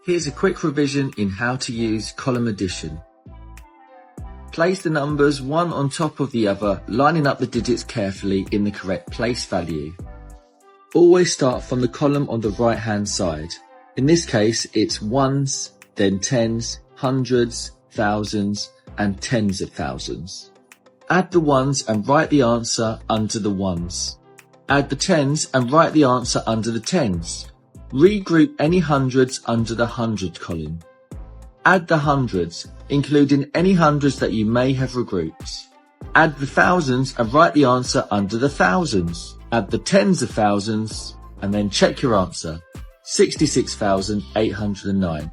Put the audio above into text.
Here's a quick revision in how to use column addition. Place the numbers one on top of the other, lining up the digits carefully in the correct place value. Always start from the column on the right hand side. In this case, it's ones, then tens, hundreds, thousands, and tens of thousands. Add the ones and write the answer under the ones. Add the tens and write the answer under the tens. Regroup any hundreds under the hundred column. Add the hundreds, including any hundreds that you may have regrouped. Add the thousands and write the answer under the thousands. Add the tens of thousands and then check your answer, 66,809.